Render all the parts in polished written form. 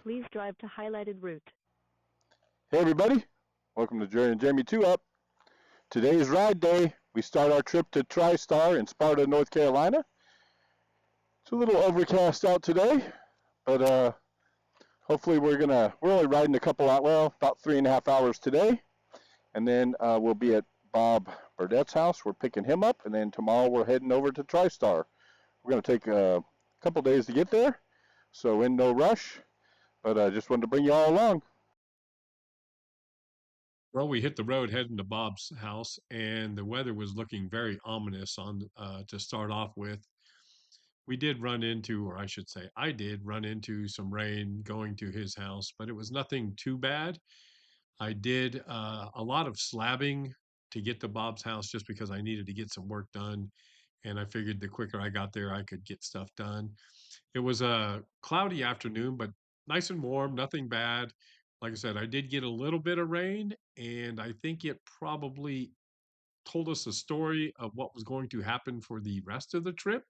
Please drive to highlighted route. Hey everybody, welcome to Jerry and Jamie 2 Up. Today is ride day. We start our trip to TriSTAR in Sparta, North Carolina. It's a little overcast out today, but hopefully we're only riding a couple out, well, about 3.5 hours today. And then we'll be at Bob Burdett's house. We're picking him up, and then tomorrow we're heading over to TriSTAR. We're going to take a couple days to get there, so in no rush, but I just wanted to bring you all along. Well, we hit the road heading to Bob's house, and the weather was looking very ominous on to start off with. We did run into, or I should say, I did run into some rain going to his house, but it was nothing too bad. I did a lot of slabbing to get to Bob's house just because I needed to get some work done, and I figured the quicker I got there, I could get stuff done. It was a cloudy afternoon, but nice and warm, nothing bad. Like I said, I did get a little bit of rain, and I think it probably told us a story of what was going to happen for the rest of the trip,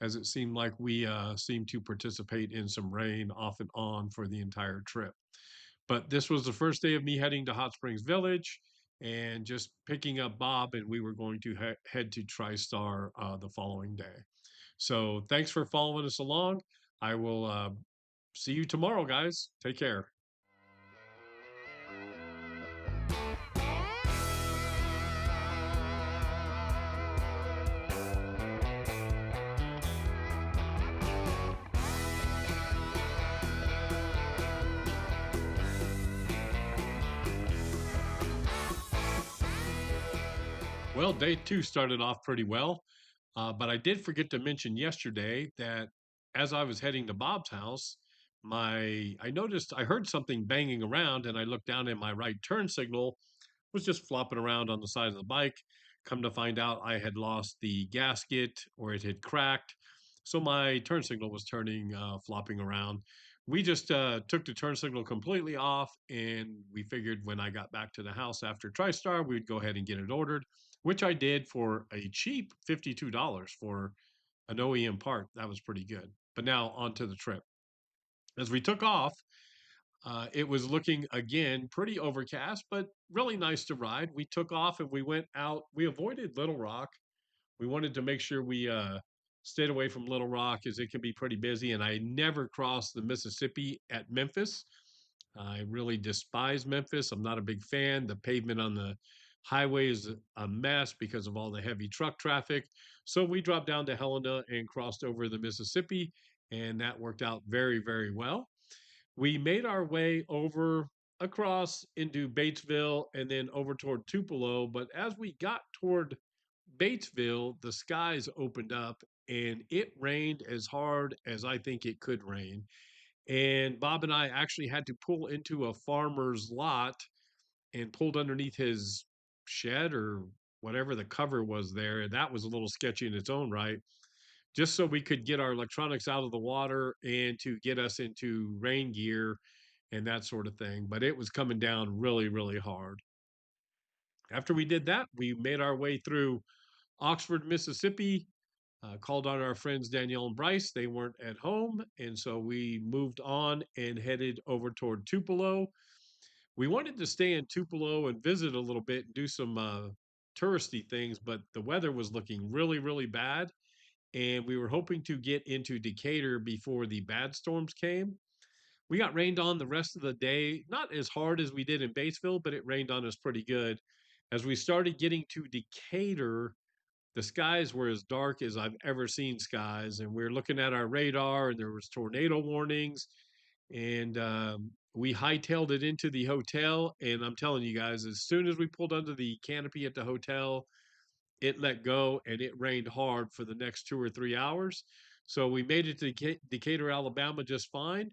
as it seemed like we seemed to participate in some rain off and on for the entire trip. But this was the first day of me heading to Hot Springs Village and just picking up Bob, and we were going to head to TriStar the following day. So thanks for following us along. I will see you tomorrow, guys. Take care. Well, day 2 started off pretty well, but I did forget to mention yesterday that as I was heading to Bob's house, I heard something banging around, and I looked down, and my right turn signal was just flopping around on the side of the bike. Come to find out, I had lost the gasket, or it had cracked, so my turn signal was flopping around. We just took the turn signal completely off, and we figured when I got back to the house after TriStar, we'd go ahead and get it ordered, which I did for a cheap $52 for an OEM part. That was pretty good. But now on to the trip. As we took off, it was looking again pretty overcast, but really nice to ride. We took off and we went out. We avoided Little Rock. We wanted to make sure we stayed away from Little Rock as it can be pretty busy. And I never crossed the Mississippi at Memphis. I really despise Memphis. I'm not a big fan. The pavement on the highway is a mess because of all the heavy truck traffic. So we dropped down to Helena and crossed over the Mississippi, and that worked out very, very well. We made our way over across into Batesville and then over toward Tupelo. But as we got toward Batesville, the skies opened up and it rained as hard as I think it could rain. And Bob and I actually had to pull into a farmer's lot and pulled underneath his shed or whatever the cover was there. That was a little sketchy in its own right, just so we could get our electronics out of the water and to get us into rain gear and that sort of thing. But it was coming down really, really hard. After we did that, we made our way through Oxford, Mississippi, called on our friends Danielle and Bryce. They weren't at home. And so we moved on and headed over toward Tupelo. We wanted to stay in Tupelo and visit a little bit and do some touristy things, but the weather was looking really, really bad. And we were hoping to get into Decatur before the bad storms came. We got rained on the rest of the day, not as hard as we did in Batesville, but it rained on us pretty good. As we started getting to Decatur, the skies were as dark as I've ever seen skies, and we were looking at our radar, and there was tornado warnings, and we hightailed it into the hotel. And I'm telling you guys, as soon as we pulled under the canopy at the hotel, it let go and it rained hard for the next 2 or 3 hours. So we made it to Decatur, Alabama just fine.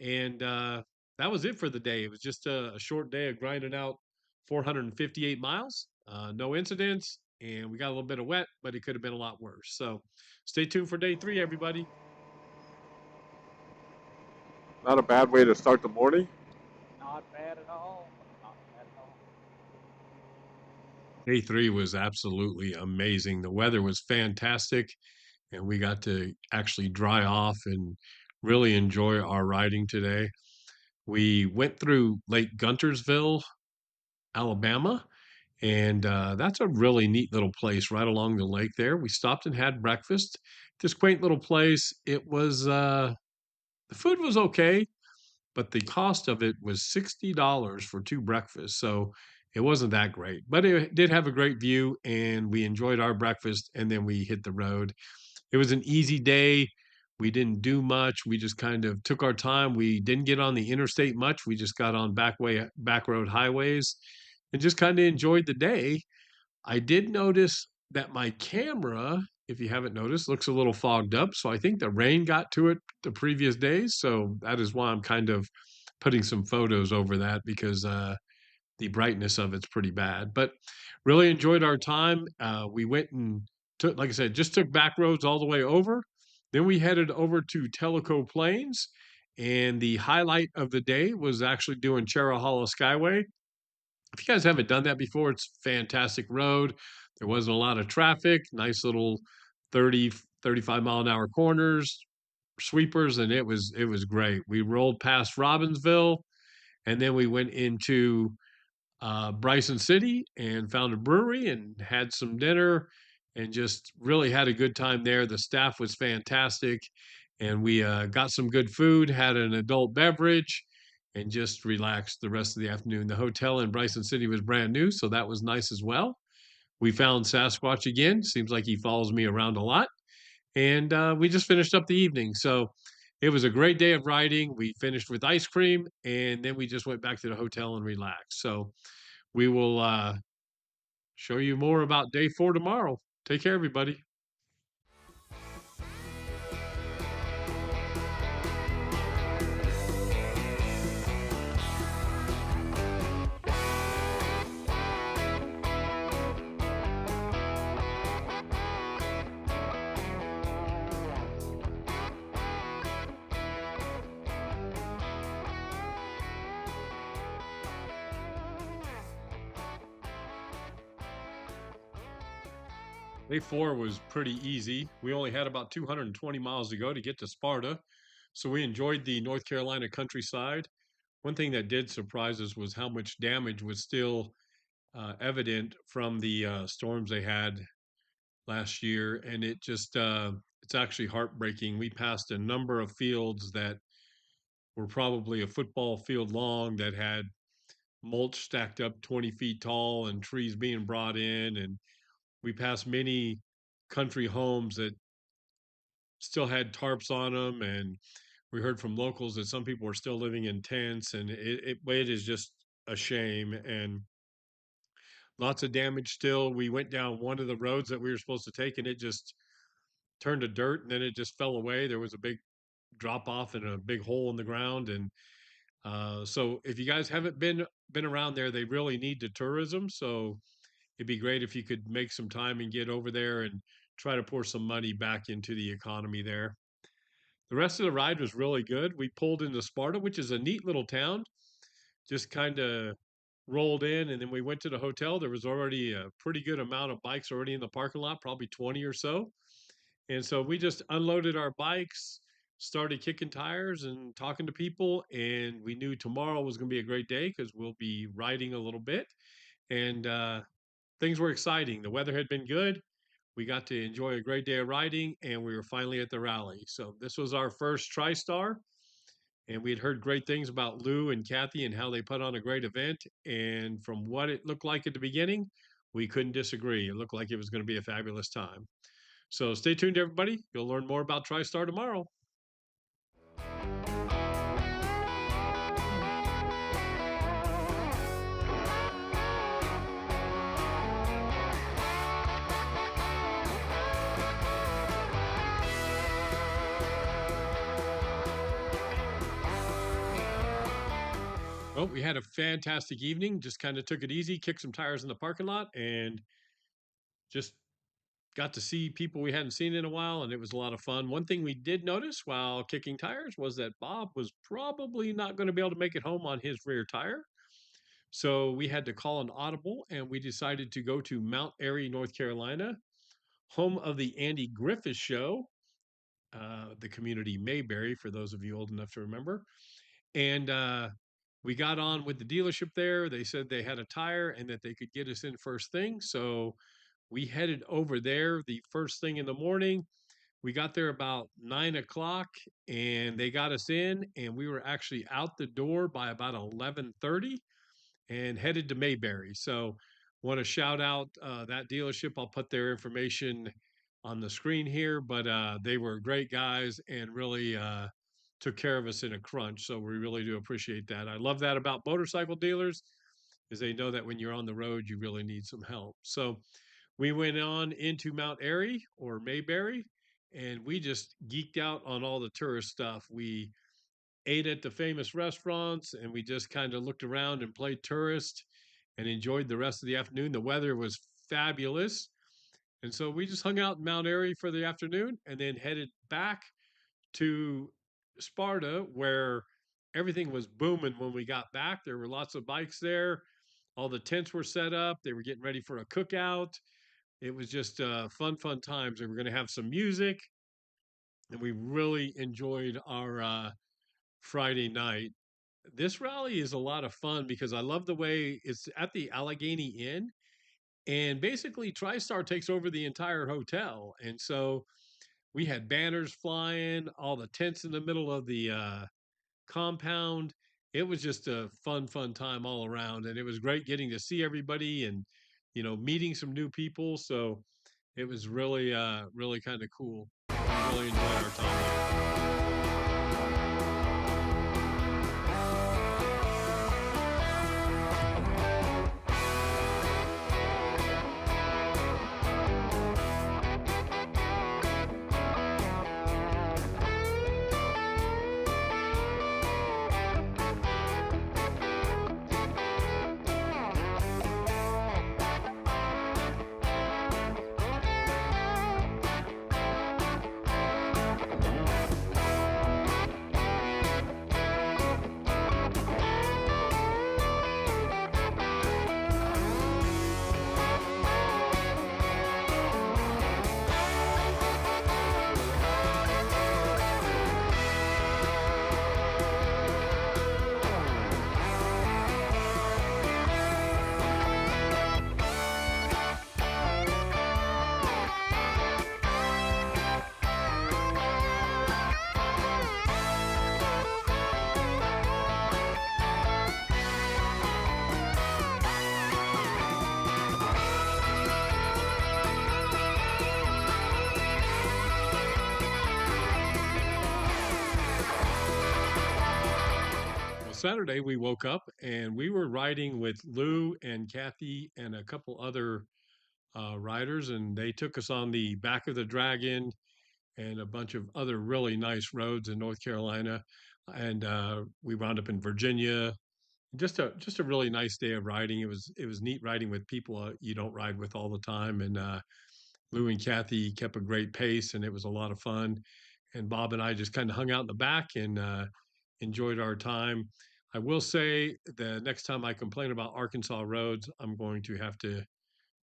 And that was it for the day. It was just a short day of grinding out 458 miles, no incidents. And we got a little bit of wet, but it could have been a lot worse. So stay tuned for day 3, everybody. Not a bad way to start the morning. Not bad at all. Not bad at all. Day 3 was absolutely amazing. The weather was fantastic, and we got to actually dry off and really enjoy our riding today. We went through Lake Guntersville, Alabama, and that's a really neat little place right along the lake there. We stopped and had breakfast. This quaint little place. It was the food was okay, but the cost of it was $60 for 2 breakfasts, so it wasn't that great, but it did have a great view, and we enjoyed our breakfast, and then we hit the road. It was an easy day. We didn't do much. We just kind of took our time. We didn't get on the interstate much. We just got on back road highways and just kinda enjoyed the day. I did notice that my camera, if you haven't noticed, looks a little fogged up. So I think the rain got to it the previous days. So that is why I'm kind of putting some photos over that because the brightness of it's pretty bad. But really enjoyed our time. We went and took, like I said, just took back roads all the way over. Then we headed over to Tellico Plains. And the highlight of the day was actually doing Cherahalla Skyway. If you guys haven't done that before, it's a fantastic road. There wasn't a lot of traffic, nice little 30, 35-mile-an-hour corners, sweepers, and it was great. We rolled past Robbinsville, and then we went into Bryson City and found a brewery and had some dinner and just really had a good time there. The staff was fantastic, and we got some good food, had an adult beverage, and just relaxed the rest of the afternoon. The hotel in Bryson City was brand new, so that was nice as well. We found Sasquatch again. Seems like he follows me around a lot. And we just finished up the evening. So it was a great day of riding. We finished with ice cream, and then we just went back to the hotel and relaxed. So we will show you more about day 4 tomorrow. Take care, everybody. Day 4 was pretty easy. We only had about 220 miles to go to get to Sparta. So we enjoyed the North Carolina countryside. One thing that did surprise us was how much damage was still evident from the storms they had last year. And it's actually heartbreaking. We passed a number of fields that were probably a football field long that had mulch stacked up 20 feet tall and trees being brought in. And we passed many country homes that still had tarps on them. And we heard from locals that some people were still living in tents. And it is just a shame. And lots of damage still. We went down one of the roads that we were supposed to take, and it just turned to dirt, and then it just fell away. There was a big drop off and a big hole in the ground. And so if you guys haven't been around there, they really need the tourism. So it'd be great if you could make some time and get over there and try to pour some money back into the economy there. The rest of the ride was really good. We pulled into Sparta, which is a neat little town, just kind of rolled in, and then we went to the hotel. There was already a pretty good amount of bikes already in the parking lot, probably 20 or so. And so we just unloaded our bikes, started kicking tires and talking to people. And we knew tomorrow was going to be a great day because we'll be riding a little bit. And things were exciting. The weather had been good. We got to enjoy a great day of riding, and we were finally at the rally. So this was our first TriStar, and we had heard great things about Lou and Kathy and how they put on a great event. And from what it looked like at the beginning, we couldn't disagree. It looked like it was going to be a fabulous time. So stay tuned, everybody. You'll learn more about TriStar tomorrow. Well, we had a fantastic evening. Just kind of took it easy, kicked some tires in the parking lot, and just got to see people we hadn't seen in a while, and it was a lot of fun. One thing we did notice while kicking tires was that Bob was probably not going to be able to make it home on his rear tire. So we had to call an audible, and we decided to go to Mount Airy, North Carolina, home of the Andy Griffith Show. the community Mayberry, for those of you old enough to remember. And we got on with the dealership there. They said they had a tire and that they could get us in first thing. So we headed over there the first thing in the morning. We got there about 9 o'clock and they got us in, and we were actually out the door by about 11:30 and headed to Mayberry. So want to shout out that dealership. I'll put their information on the screen here, but they were great guys and really took care of us in a crunch. So we really do appreciate that. I love that about motorcycle dealers, is they know that when you're on the road, you really need some help. So we went on into Mount Airy or Mayberry, and we just geeked out on all the tourist stuff. We ate at the famous restaurants, and we just kind of looked around and played tourist and enjoyed the rest of the afternoon. The weather was fabulous. And so we just hung out in Mount Airy for the afternoon and then headed back to Sparta, where everything was booming when we got back. There were lots of bikes there. All the tents were set up. They were getting ready for a cookout. It was just fun times. They were going to have some music, and we really enjoyed our Friday night. This rally is a lot of fun because I love the way it's at the Allegheny Inn, and basically TriStar takes over the entire hotel. And so we had banners flying, all the tents in the middle of the compound. It was just a fun time all around, and it was great getting to see everybody and meeting some new people. So it was really kind of cool. We really enjoyed our time there. Saturday, we woke up and we were riding with Lou and Kathy and a couple other riders, and they took us on the back of the Dragon and a bunch of other really nice roads in North Carolina. And we wound up in Virginia. Just a really nice day of riding. It was neat riding with people you don't ride with all the time. And Lou and Kathy kept a great pace, and it was a lot of fun. And Bob and I just kind of hung out in the back and enjoyed our time. I will say the next time I complain about Arkansas roads, I'm going to have to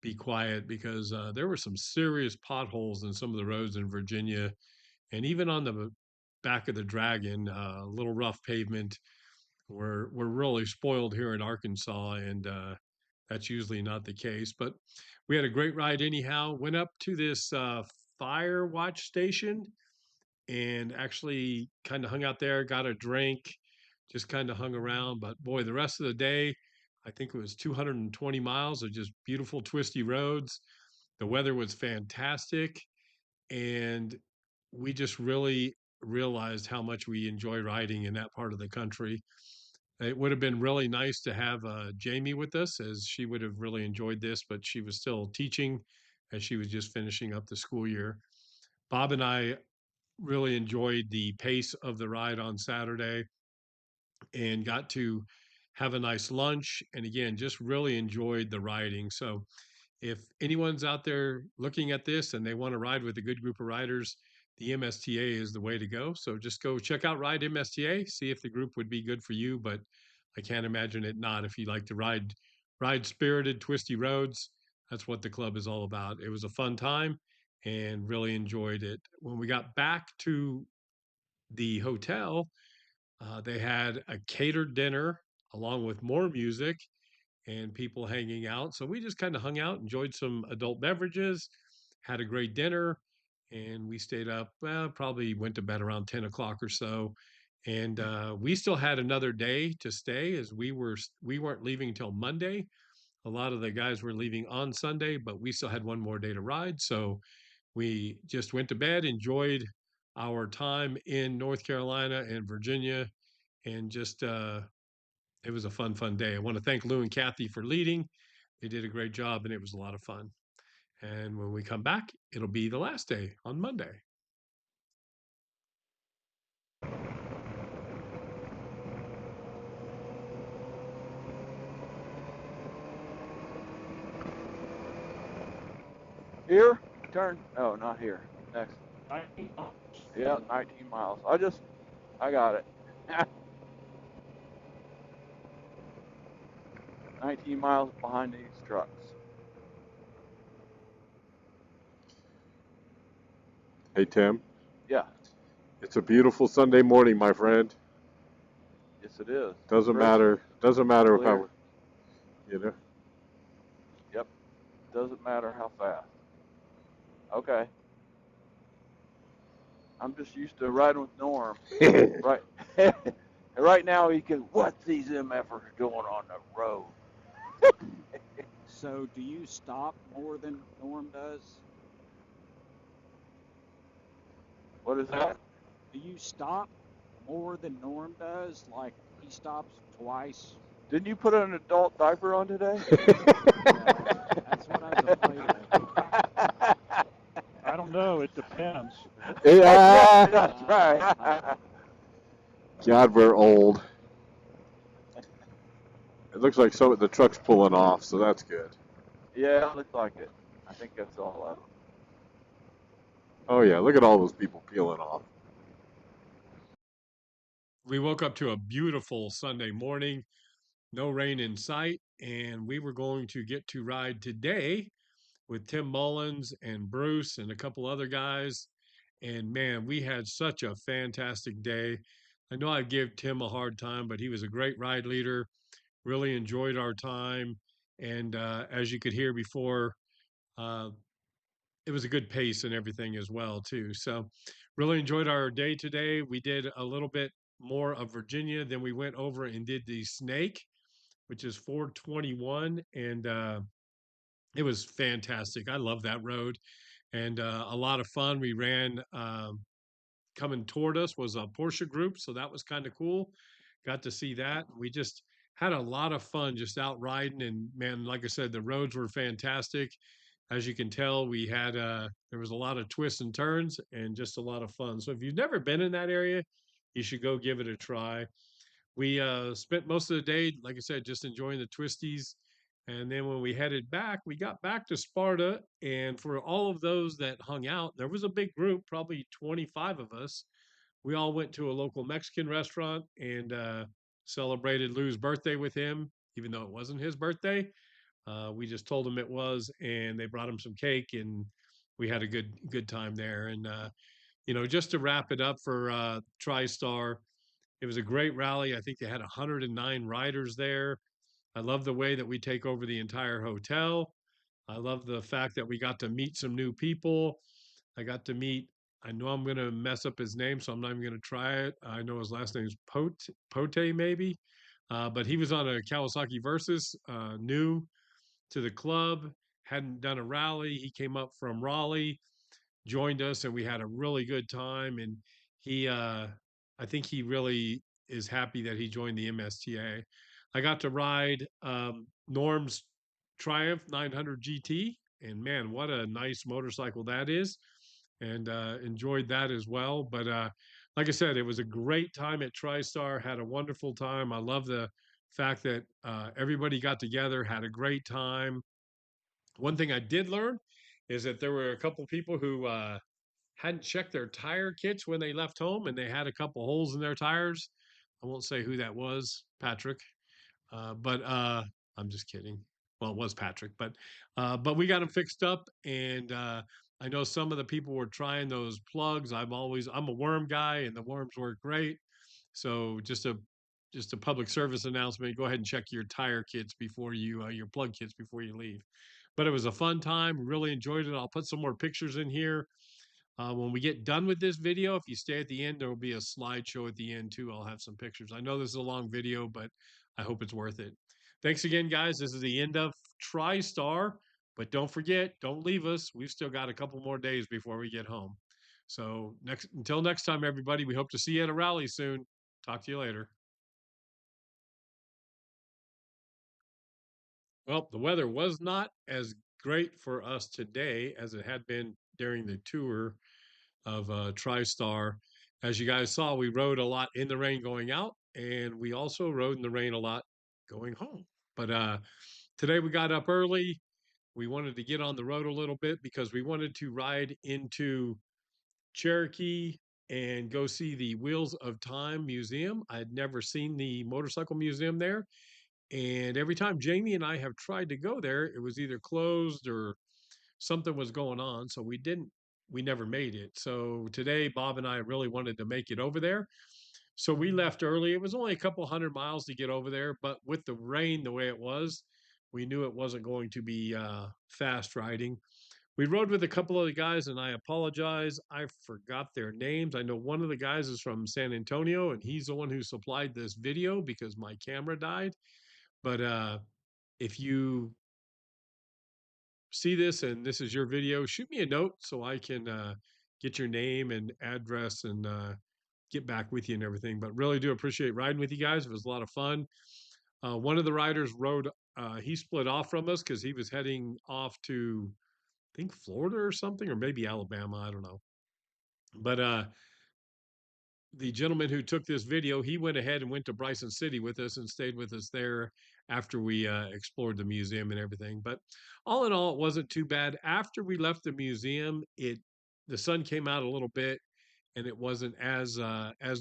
be quiet because there were some serious potholes in some of the roads in Virginia, and even on the back of the Dragon, a little rough pavement. We're really spoiled here in Arkansas, and that's usually not the case. But we had a great ride anyhow. Went up to this fire watch station and actually kind of hung out there, got a drink, just kind of hung around. But boy, the rest of the day, I think it was 220 miles of just beautiful twisty roads. The weather was fantastic, and we just really realized how much we enjoy riding in that part of the country. It would have been really nice to have Jamie with us, as she would have really enjoyed this, but she was still teaching as she was just finishing up the school year. Bob and I really enjoyed the pace of the ride on Saturday and got to have a nice lunch. And again, just really enjoyed the riding. So if anyone's out there looking at this and they want to ride with a good group of riders, the MSTA is the way to go. So just go check out Ride MSTA, see if the group would be good for you. But I can't imagine it not. If you like to ride spirited, twisty roads, that's what the club is all about. It was a fun time, and really enjoyed it. When we got back to the hotel, they had a catered dinner along with more music and people hanging out. So we just kind of hung out, enjoyed some adult beverages, had a great dinner, and we stayed up. Well, probably went to bed around 10 o'clock or so. And we still had another day to stay, as we weren't leaving until Monday. A lot of the guys were leaving on Sunday, but we still had one more day to ride. So we just went to bed, enjoyed our time in North Carolina and Virginia, and just it was a fun day. I want to thank Lou and Kathy for leading. They did a great job, and it was a lot of fun. And when we come back, it'll be the last day on Monday. Here? Turn? No, not here. Next. 19 miles. Yeah, 19 miles. I got it. 19 miles behind these trucks. Hey, Tim. Yeah, It's a beautiful Sunday morning, my friend. yes it is. Doesn't Crisp, matter. Doesn't matter clear. how, you know. Yep. Doesn't matter how fast. Okay. I'm just used to riding with Norm. Right. Right now he can, what's these MFers doing on the road? So do you stop more than Norm does? What is that? Do you stop more than Norm does? Like he stops twice? Didn't you put an adult diaper on today? That's what I was afraid of. I don't know. It depends. Yeah. That's right. God, we're old. It looks like some of the truck's pulling off, so that's good. Yeah, it looks like it. I think that's all of them. Oh yeah, look at all those people peeling off. We woke up to a beautiful Sunday morning, no rain in sight, and we were going to get to ride today with Tim Mullins and Bruce and a couple other guys. And man, we had such a fantastic day. I know I give Tim a hard time, but he was a great ride leader. Really enjoyed our time. And as you could hear before, uh, it was a good pace and everything as well too. So really enjoyed our day today. We did a little bit more of Virginia, then we went over and did the Snake, which is 421, and it was fantastic. I love that road, and a lot of fun. We ran coming toward us was a Porsche group, so that was kind of cool. Got to see that. We just had a lot of fun just out riding, and man, like I said, the roads were fantastic. As you can tell, we had there was a lot of twists and turns and just a lot of fun. So if you've never been in that area, you should go give it a try. We spent most of the day, like I said, just enjoying the twisties. And then when we headed back, we got back to Sparta. And for all of those that hung out, there was a big group, probably 25 of us. We all went to a local Mexican restaurant and celebrated Lou's birthday with him, even though it wasn't his birthday. We just told him it was, and they brought him some cake, and we had a good time there. And just to wrap it up for TriStar, it was a great rally. I think they had 109 riders there. I love the way that we take over the entire hotel. I love the fact that we got to meet some new people. I got to meet, I know I'm going to mess up his name, so I'm not even going to try it. I know his last name is Pote maybe. But he was on a Kawasaki Versus, new to the club, hadn't done a rally. He came up from Raleigh, joined us, and we had a really good time. And he, I think he really is happy that he joined the MSTA. I got to ride Norm's Triumph 900 GT, and man, what a nice motorcycle that is, and enjoyed that as well. But like I said, it was a great time at TriStar. Had a wonderful time. I love the fact that everybody got together, had a great time. One thing I did learn is that there were a couple people who hadn't checked their tire kits when they left home, and they had a couple holes in their tires. I won't say who that was, Patrick, but I'm just kidding. Well, it was Patrick, but we got them fixed up, and I know some of the people were trying those plugs. I'm a worm guy, and the worms work great. So just a public service announcement. Go ahead and check your tire kits before you your plug kits before you leave. But it was a fun time. Really enjoyed it. I'll put some more pictures in here. When we get done with this video, if you stay at the end, there will be a slideshow at the end too. I'll have some pictures. I know this is a long video, but I hope it's worth it. Thanks again, guys. This is the end of TriStar, but don't forget, don't leave us. We've still got a couple more days before we get home. So until next time, everybody, we hope to see you at a rally soon. Talk to you later. Well, the weather was not as great for us today as it had been during the tour of TriStar. As you guys saw, we rode a lot in the rain going out, and we also rode in the rain a lot going home. But today we got up early. We wanted to get on the road a little bit because we wanted to ride into Cherokee and go see the Wheels of Time Museum. I had never seen the motorcycle museum there. And every time Jamie and I have tried to go there, it was either closed or something was going on. So we never made it. So today, Bob and I really wanted to make it over there. So we left early. It was only a couple 100 miles to get over there, but with the rain the way it was, we knew it wasn't going to be fast riding. We rode with a couple of the guys, and I apologize. I forgot their names. I know one of the guys is from San Antonio, and he's the one who supplied this video because my camera died. But if you see this and this is your video, shoot me a note so I can get your name and address and get back with you and everything. But really do appreciate riding with you guys. It was a lot of fun. One of the riders rode, he split off from us because he was heading off to, I think, Florida or something, or maybe Alabama. I don't know. But the gentleman who took this video, he went ahead and went to Bryson City with us and stayed with us there after we explored the museum and everything. But all in all, it wasn't too bad. After we left the museum, the sun came out a little bit, and it wasn't as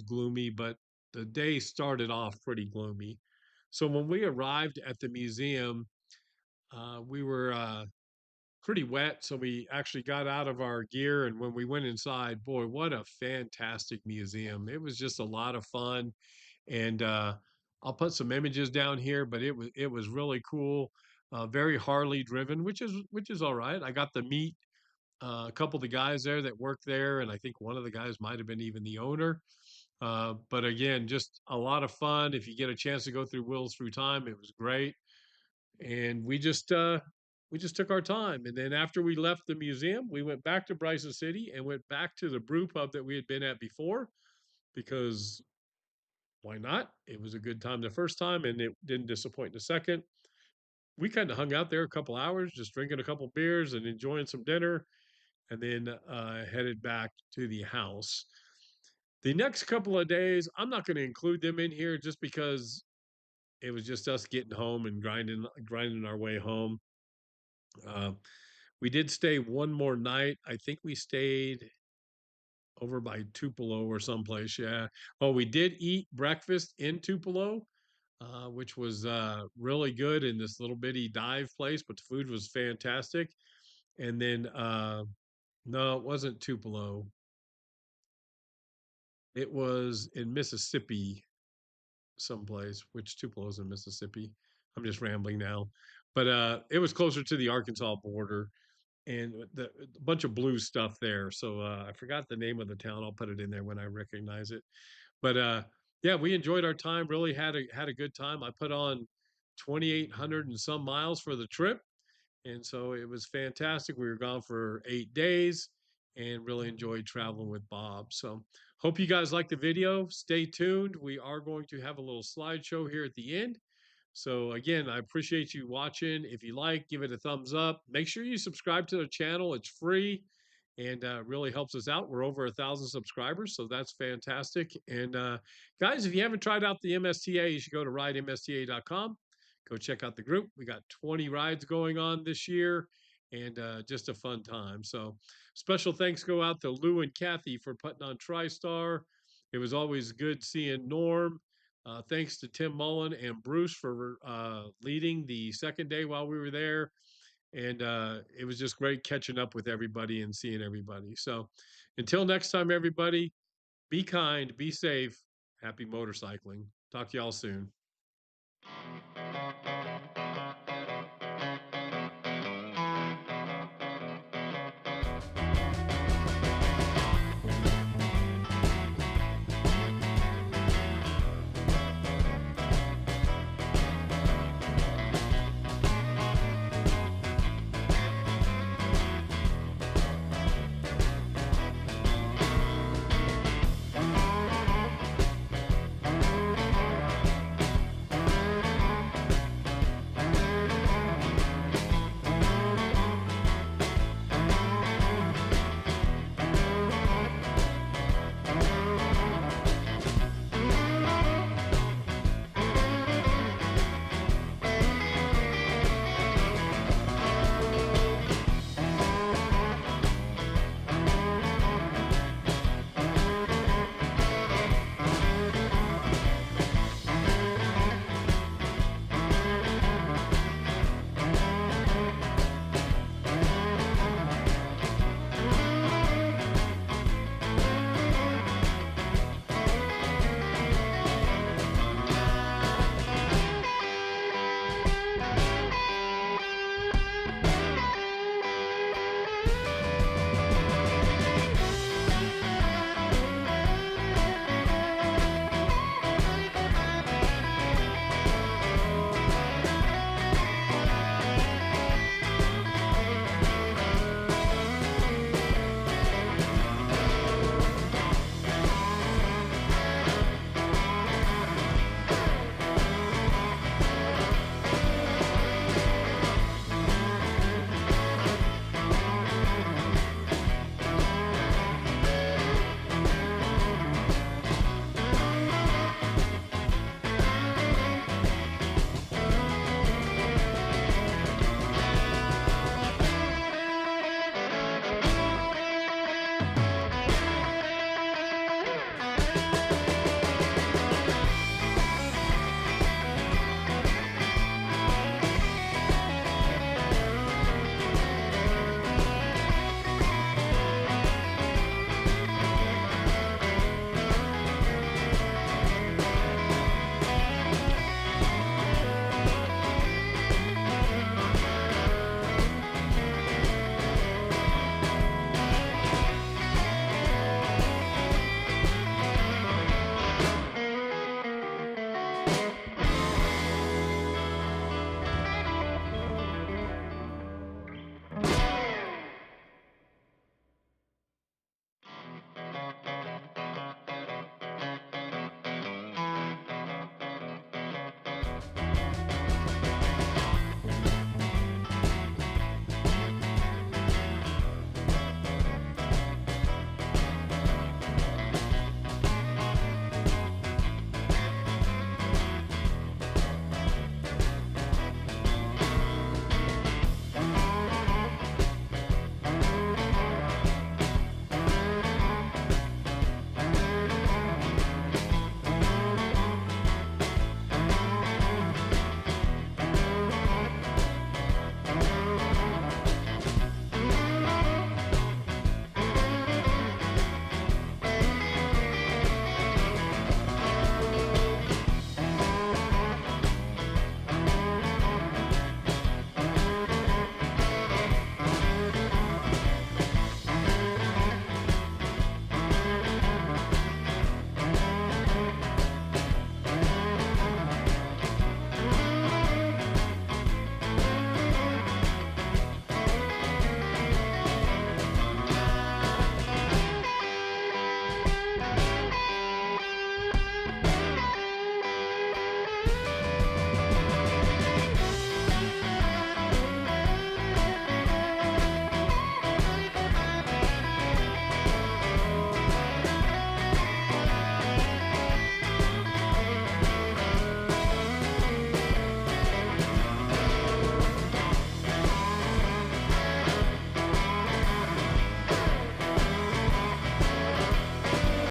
gloomy. But the day started off pretty gloomy. So when we arrived at the museum, we were pretty wet, so we actually got out of our gear. And when we went inside, boy, what a fantastic museum! It was just a lot of fun, and I'll put some images down here. But it was really cool, very Harley driven, which is all right. I got to meet a couple of the guys there that work there, and I think one of the guys might have been even the owner. But again, just a lot of fun. If you get a chance to go through Wheels Through Time, it was great. And we just took our time. And then after we left the museum, we went back to Bryson City and went back to the brew pub that we had been at before, because why not? It was a good time the first time, and it didn't disappoint the second. We kind of hung out there a couple hours, just drinking a couple beers and enjoying some dinner, and then headed back to the house. The next couple of days, I'm not going to include them in here just because it was just us getting home and grinding our way home. Uh, we did stay one more night. I think we stayed over by Tupelo or someplace. Yeah. Oh, we did eat breakfast in Tupelo, which was really good in this little bitty dive place, but the food was fantastic. And then, no, it wasn't Tupelo. It was in Mississippi someplace, which Tupelo's in Mississippi. I'm just rambling now. But it was closer to the Arkansas border, and a bunch of blue stuff there. So I forgot the name of the town. I'll put it in there when I recognize it. But yeah, we enjoyed our time. Really had a good time. I put on 2,800 and some miles for the trip, and so it was fantastic. We were gone for 8 days and really enjoyed traveling with Bob. So hope you guys like the video. Stay tuned. We are going to have a little slideshow here at the end. So again, I appreciate you watching. If you like, give it a thumbs up. Make sure you subscribe to the channel. It's free and really helps us out. We're over 1,000 subscribers, so that's fantastic. And guys, if you haven't tried out the MSTA, you should go to ridemsta.com. Go check out the group. We got 20 rides going on this year, and just a fun time. So special thanks go out to Lou and Kathy for putting on TriStar. It was always good seeing Norm. Thanks to Tim Mullen and Bruce for leading the second day while we were there. And it was just great catching up with everybody and seeing everybody. So until next time, everybody, be kind, be safe, happy motorcycling. Talk to y'all soon.